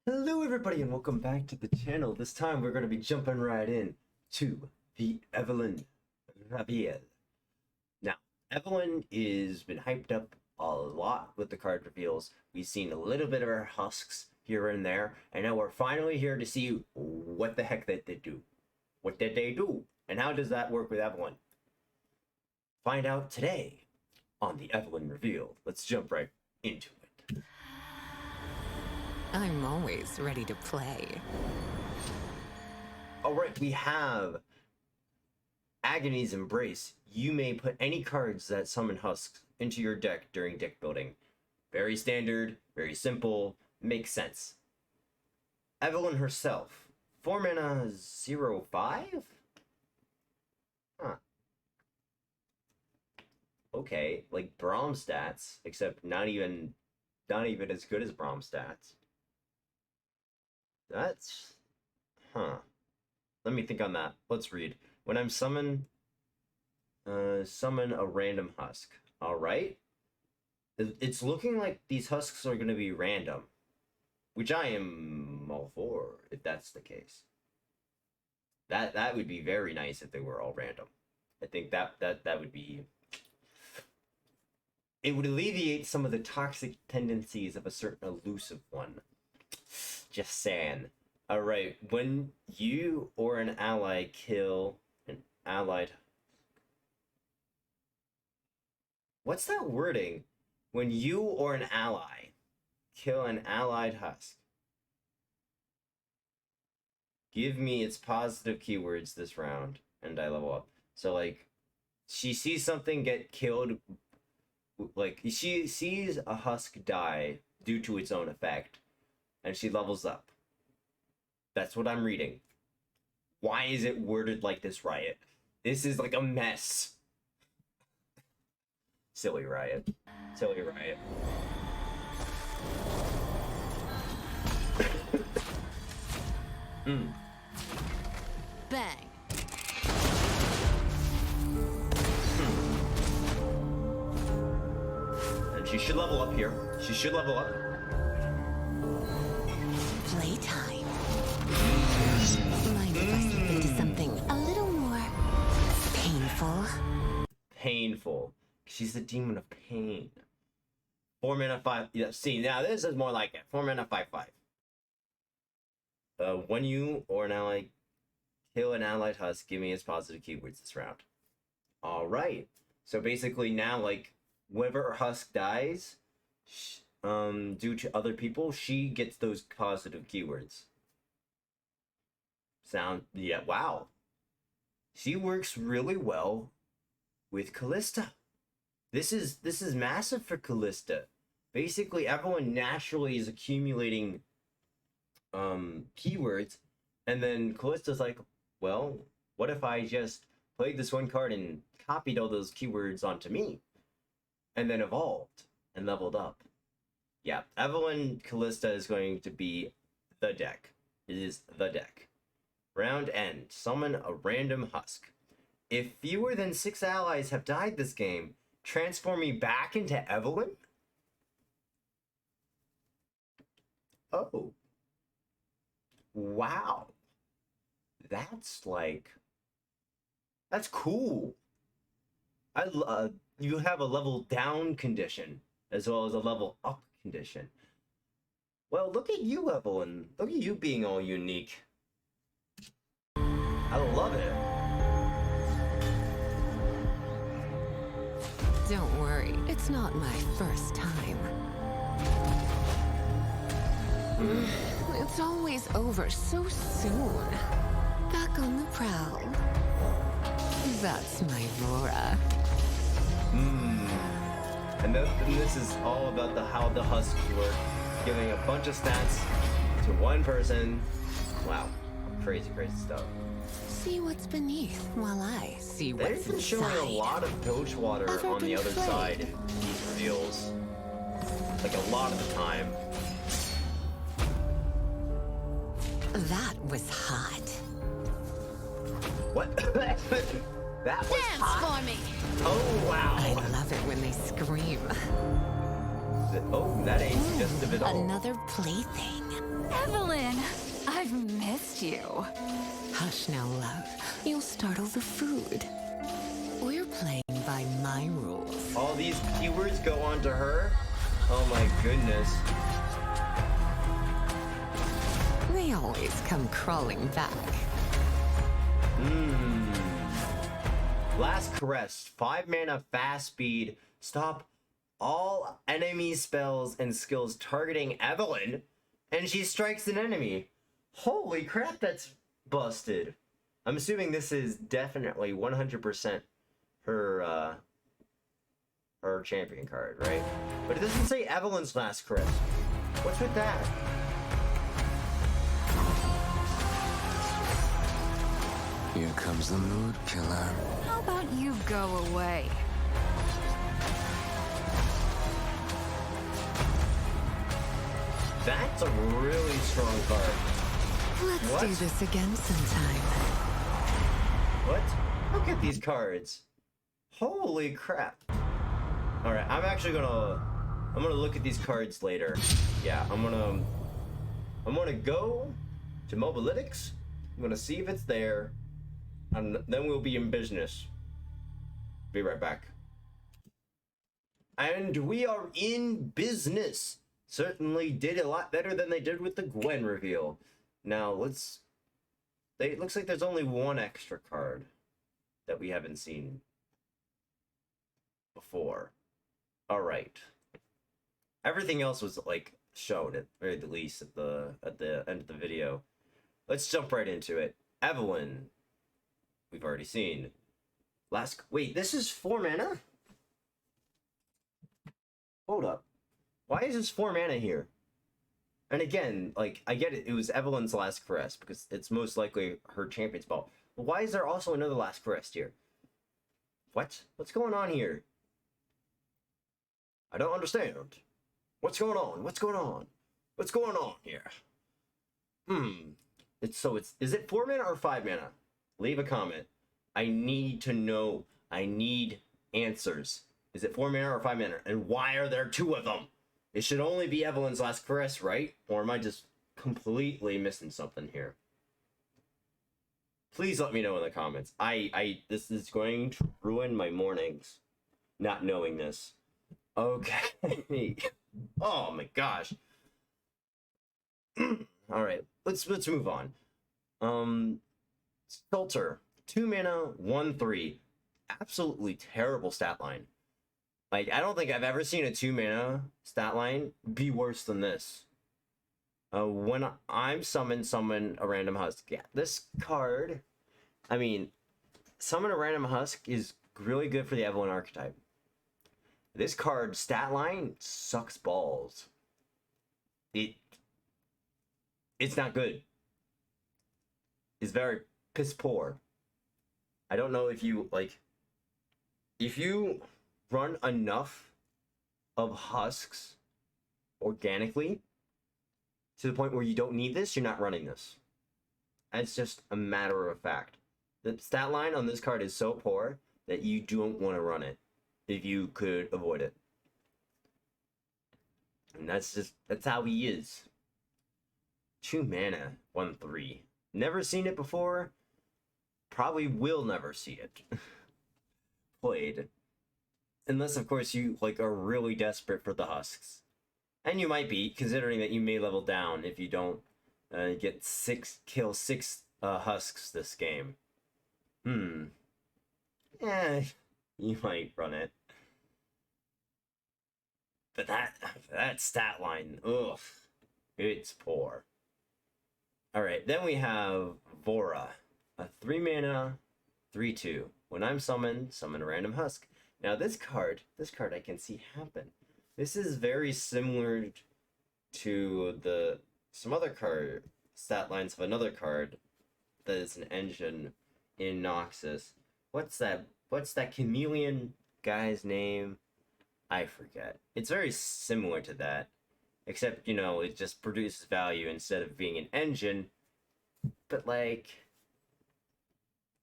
Hello everybody and welcome back to the channel. This time we're going to be jumping right in to the Evelynn reveal. Now, Evelynn is been hyped up a lot with the card reveals. We've seen a little bit of her husks here and there, and now we're finally here to see what the heck that they do. What did they do? And how does that work with Evelynn? Find out today on the Evelynn reveal. Let's jump right into it. I'm always ready to play. Alright, we have Agony's Embrace. You may put any cards that summon husks into your deck during deck building. Very standard, very simple, makes sense. Evelynn herself. 4 mana 0/5? Huh. Okay, like Braum stats, except not even as good as Braum stats. That's... Huh. Let me think on that. Let's read. When I'm summon a random husk. Alright. It's looking like these husks are going to be random. Which I am all for, if that's the case. That would be very nice if they were all random. I think that would be... It would alleviate some of the toxic tendencies of a certain elusive one. Just saying. Alright, when you or an ally kill an allied... What's that wording? When you or an ally kill an allied husk, give me its positive keywords this round, and I level up. So, like, she sees something get killed, like, she sees a husk die due to its own effect, and she levels up. That's what I'm reading. Why is it worded like this, Riot? This is like a mess. Silly Riot. Silly Riot. Bang. And she should level up here. She should level up. Playtime. Mind if I slip into something a little more painful? Painful. She's the demon of pain. 4 mana 5. Yeah, see, now this is more like it. 4 mana 5/5. When you or an ally kill an allied husk, give me its positive keywords this round. Alright. So basically now, like, whenever her husk dies, due to other people, she gets those positive keywords. Yeah, wow. She works really well with Callista. This is massive for Callista. Basically, Evelynn naturally is accumulating keywords, and then Callista's like, well, what if I just played this one card and copied all those keywords onto me, and then evolved and leveled up? Yeah, Evelynn Callista is going to be the deck. It is the deck. Round end. Summon a random husk. If fewer than 6 allies have died this game, transform me back into Evelynn? Oh. Wow. That's cool. You have a level down condition as well as a level up condition. Well, look at you, Evelynn. Look at you being all unique. I love it. Don't worry, it's not my first time. It's always over so soon. Back on the prowl. That's my Vora. And this is all about how the husks work. Giving a bunch of stats to one person. Wow. Crazy, crazy stuff. See what's beneath while I see what's They've been inside. showing a lot of Doge water Ever on the been other played? side in these reveals. Like a lot of the time. That was hot. What? That was Dance hot. for me! Oh, wow. I love it when they scream. Oh, that ain't suggestive at all. Another plaything. Evelynn, I've missed you. Hush now, love. You'll startle the food. We're playing by my rules. All these keywords go on to her? Oh my goodness. They always come crawling back. Last Caress, 5 mana, fast speed. Stop all enemy spells and skills targeting Evelynn, and she strikes an enemy. Holy crap, that's busted. I'm assuming this is definitely 100% her champion card, right? But it doesn't say Evelynn's Last Caress. What's with that? Here comes the mood killer. How about you go away? That's a really strong card. Let's What? do this again sometime. What? Look at these cards. Holy crap. Alright, I'm gonna look at these cards later. Yeah, I'm gonna go to Mobalytics. I'm gonna see if it's there. And then we'll be in business. Be right back. And we are in business. Certainly did a lot better than they did with the Gwen reveal. Now it looks like there's only one extra card that we haven't seen before. All right. Everything else was like shown at very least at the end of the video. Let's jump right into it. Evelynn, we've already seen. Wait, this is 4 mana? Hold up. Why is this 4 mana here? And again, like, I get it. It was Evelynn's Last Caress because it's most likely her champion spell. But why is there also another Last Caress here? What? What's going on here? I don't understand. What's going on? What's going on? What's going on here? Is it 4 mana or 5 mana? Leave a comment. I need to know. I need answers. Is it 4 mana or 5 mana? And why are there 2 of them? It should only be Evelynn's Last Caress, right? Or am I just completely missing something here? Please let me know in the comments. This is going to ruin my mornings, not knowing this. Okay. Oh my gosh. All right, let's move on. Sculptor, 2 mana, 1/3. Absolutely terrible stat line. Like, I don't think I've ever seen a 2 mana stat line be worse than this. When I'm summon a random husk. Yeah, this card, I mean, summon a random husk is really good for the Evelynn archetype. This card, stat line, sucks balls. It's not good. It's very piss poor. I don't know if you, like, if you run enough of husks organically to the point where you don't need this, you're not running this. It's just a matter of fact. The stat line on this card is so poor that you don't want to run it if you could avoid it. And that's how he is. 2 mana, 1/3. Never seen it before. Probably will never see it played. Unless, of course, you like are really desperate for the husks. And you might be, considering that you may level down if you don't kill 6 husks this game. Yeah, you might run it. But that stat line, ugh, it's poor. Alright, then we have Vora. A 3 mana, 3/2. When I'm summoned, summon a random husk. Now this card I can see happen. This is very similar to some other card stat lines of another card that is an engine in Noxus. What's that chameleon guy's name? I forget. It's very similar to that. Except, you know, it just produces value instead of being an engine. But like,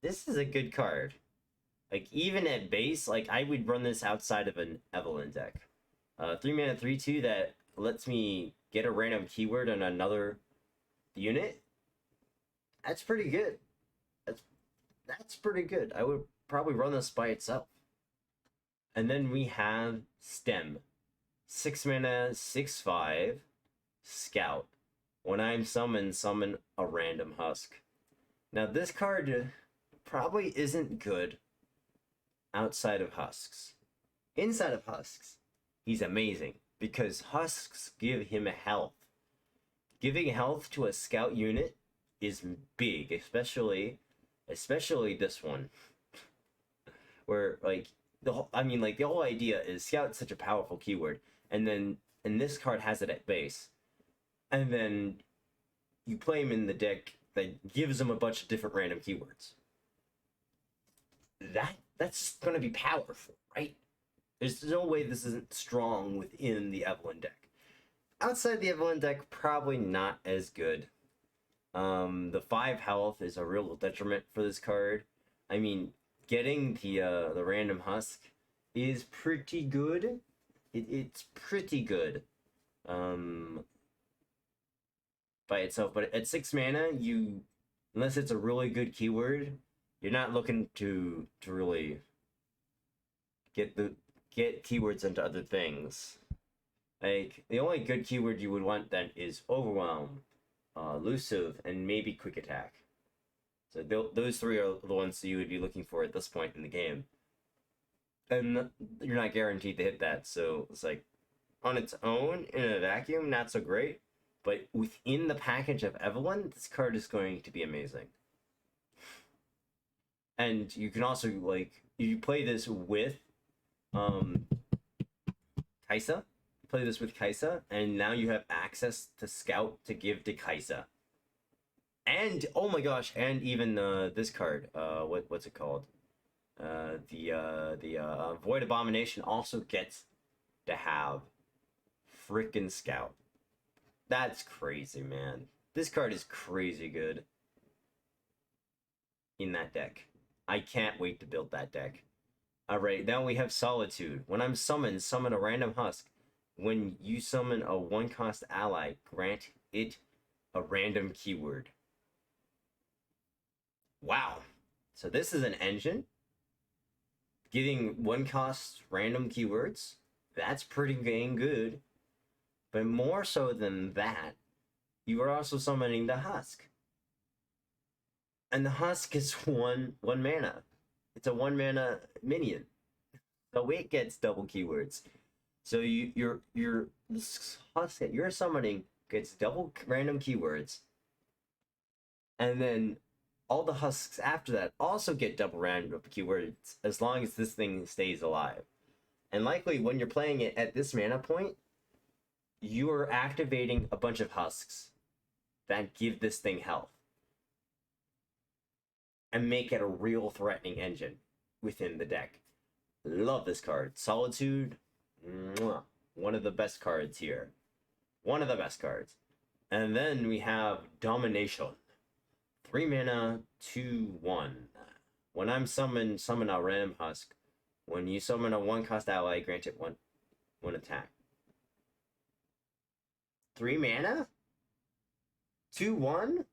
this is a good card. Like, even at base, like, I would run this outside of an Evelynn deck. 3 mana 3/2 that lets me get a random keyword on another unit. That's pretty good. That's pretty good. I would probably run this by itself. And then we have Stem. 6 mana, 6/5, Scout. When I'm summoned, summon a random husk. Now this card probably isn't good outside of husks. Inside of husks, he's amazing because husks give him health. Giving health to a scout unit is big, especially this one, where like the whole idea is scout's such a powerful keyword, and this card has it at base, and then you play him in the deck that gives him a bunch of different random keywords. That's going to be powerful, right? There's no way this isn't strong within the Evelynn deck. Outside the Evelynn deck, probably not as good. The 5 health is a real detriment for this card. I mean, getting the random husk is pretty good. It's pretty good by itself, but at 6 mana, unless it's a really good keyword, you're not looking to really get keywords into other things. Like, the only good keyword you would want then is Overwhelm, Elusive, and maybe Quick Attack. So those 3 are the ones that you would be looking for at this point in the game. And you're not guaranteed to hit that, so it's like, on its own, in a vacuum, not so great. But within the package of Evelynn, this card is going to be amazing. And you can also, like, you play this with Kaisa. Play this with Kaisa, and now you have access to Scout to give to Kaisa. And oh my gosh, and even this card, what's it called? The Void Abomination also gets to have frickin' Scout. That's crazy, man. This card is crazy good in that deck. I can't wait to build that deck. Alright, now we have Solitude. When I'm summoned, summon a random husk. When you summon a 1-cost ally, grant it a random keyword. Wow. So this is an engine. Giving 1-cost random keywords. That's pretty dang good. But more so than that, you are also summoning the husk. And the husk is one mana. It's a 1 mana minion. So it gets double keywords. So your husk that you're summoning gets double random keywords. And then all the husks after that also get double random keywords as long as this thing stays alive. And likely when you're playing it at this mana point, you are activating a bunch of husks that give this thing health and make it a real threatening engine within the deck. Love this card. Solitude, mwah, one of the best cards here. One of the best cards. And then we have Domination. 3 mana, 2/1. When I'm summon a random husk. When you summon a 1-cost ally, grant it one attack. 3 mana? 2/1?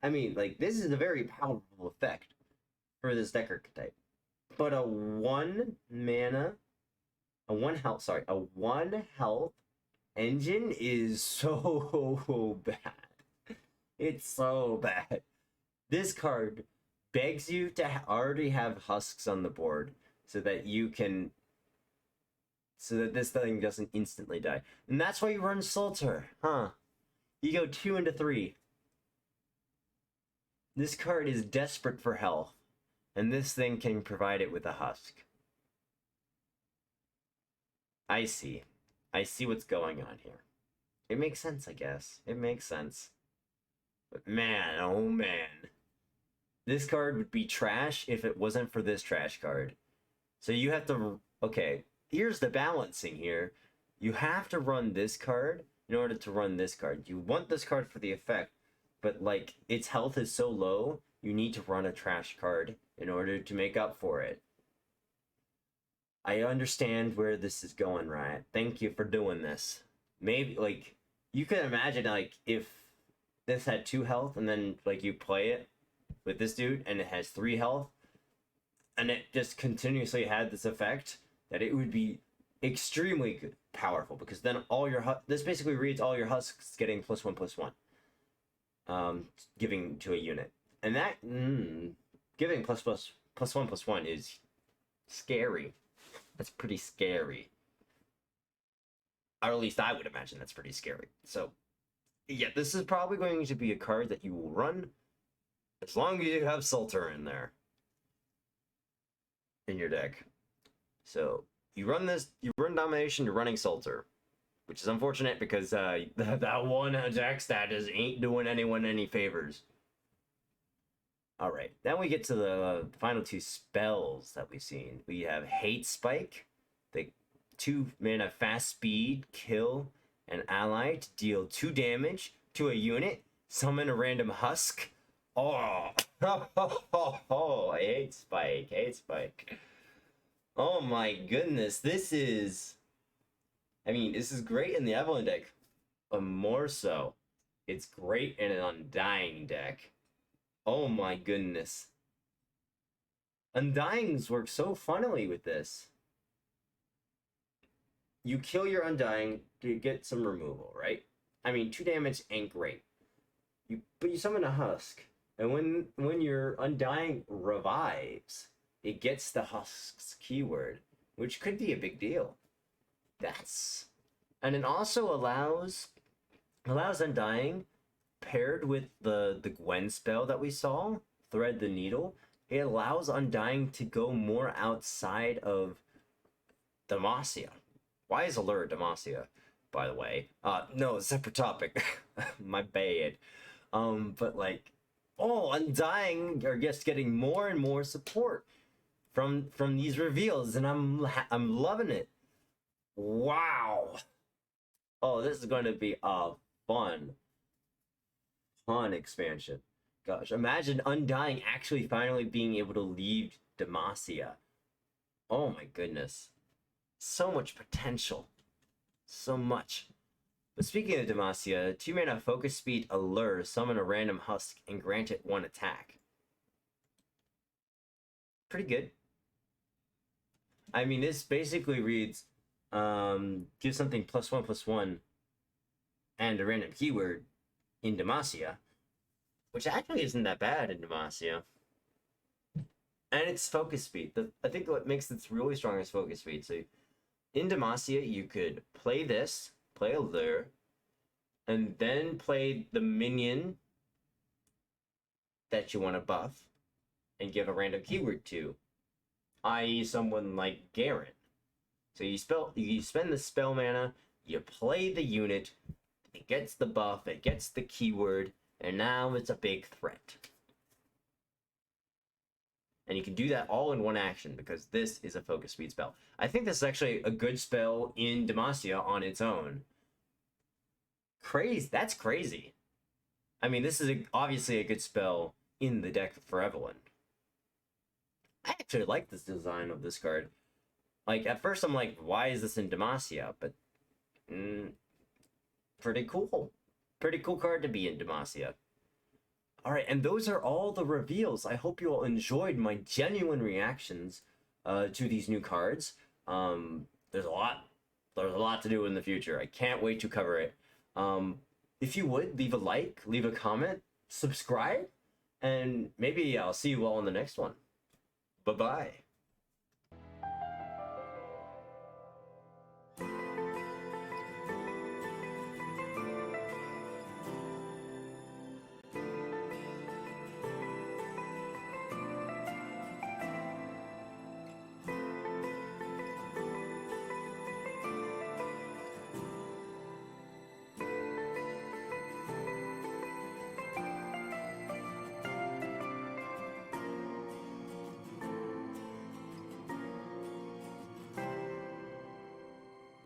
I mean, like, this is a very powerful effect for this deck archetype. But a 1 health engine is so bad. It's so bad. This card begs you to already have husks on the board so that this thing doesn't instantly die. And that's why you run Sulter, huh? You go 2 into 3. This card is desperate for health, and this thing can provide it with a husk. I see what's going on here. It makes sense, I guess. It makes sense. But man, oh man. This card would be trash if it wasn't for this trash card. So you have to... Okay, here's the balancing here. You have to run this card in order to run this card. You want this card for the effect, but like its health is so low, you need to run a trash card in order to make up for it. I understand where this is going, right? Thank you for doing this. Maybe, like, you can imagine, like, if this had 2 health, and then, like, you play it with this dude, and it has 3 health, and it just continuously had this effect, that it would be extremely powerful, because then all your this basically reads all your husks getting +1/+1, giving to a unit, and that giving +1/+1 is scary. That's pretty scary, or at least I would imagine that's pretty scary. So yeah, this is probably going to be a card that you will run as long as you have Sulter in there in your deck. So you run this, you run Domination, you're running Sulter, which is unfortunate because that one attack status ain't doing anyone any favors. All right, then we get to the final 2 spells that we've seen. We have Hate Spike, the 2 mana fast speed, kill an ally to deal 2 damage to a unit, summon a random husk. Oh, I hate Spike, hate Spike. Oh my goodness, this is, I mean, this is great in the Evelynn deck, but more so, it's great in an Undying deck. Oh my goodness. Undyings work so funnily with this. You kill your Undying to get some removal, right? I mean, 2 damage ain't great. But you summon a husk, and when your Undying revives, it gets the husk's keyword, which could be a big deal. And it also allows Undying, paired with the Gwen spell that we saw, Thread the Needle, it allows Undying to go more outside of Demacia. Why is LOR Demacia, by the way? No, separate topic. My bad. But like, Undying are just getting more and more support from these reveals, and I'm loving it. Wow. Oh, this is going to be a fun expansion. Gosh, imagine Undying actually finally being able to leave Demacia. Oh my goodness. So much potential. So much. But speaking of Demacia, 2 mana focus speed allure, summon a random husk, and grant it 1 attack. Pretty good. I mean, this basically reads, give something +1/+1 and a random keyword in Demacia, which actually isn't that bad in Demacia. And it's focus speed. I think what makes it really strong is focus speed. So in Demacia, you could play this, play a lure, and then play the minion that you want to buff and give a random keyword to, i.e. someone like Garen. So you spend the spell mana, you play the unit, it gets the buff, it gets the keyword, and now it's a big threat. And you can do that all in 1 action because this is a focus speed spell. I think this is actually a good spell in Demacia on its own. That's crazy. I mean, this is obviously a good spell in the deck for Evelynn. I actually like this design of this card. Like, at first I'm like, why is this in Demacia? But, pretty cool. Pretty cool card to be in Demacia. Alright, and those are all the reveals. I hope you all enjoyed my genuine reactions to these new cards. There's a lot to do in the future. I can't wait to cover it. If you would, leave a like, leave a comment, subscribe, and maybe I'll see you all in the next one. Bye-bye.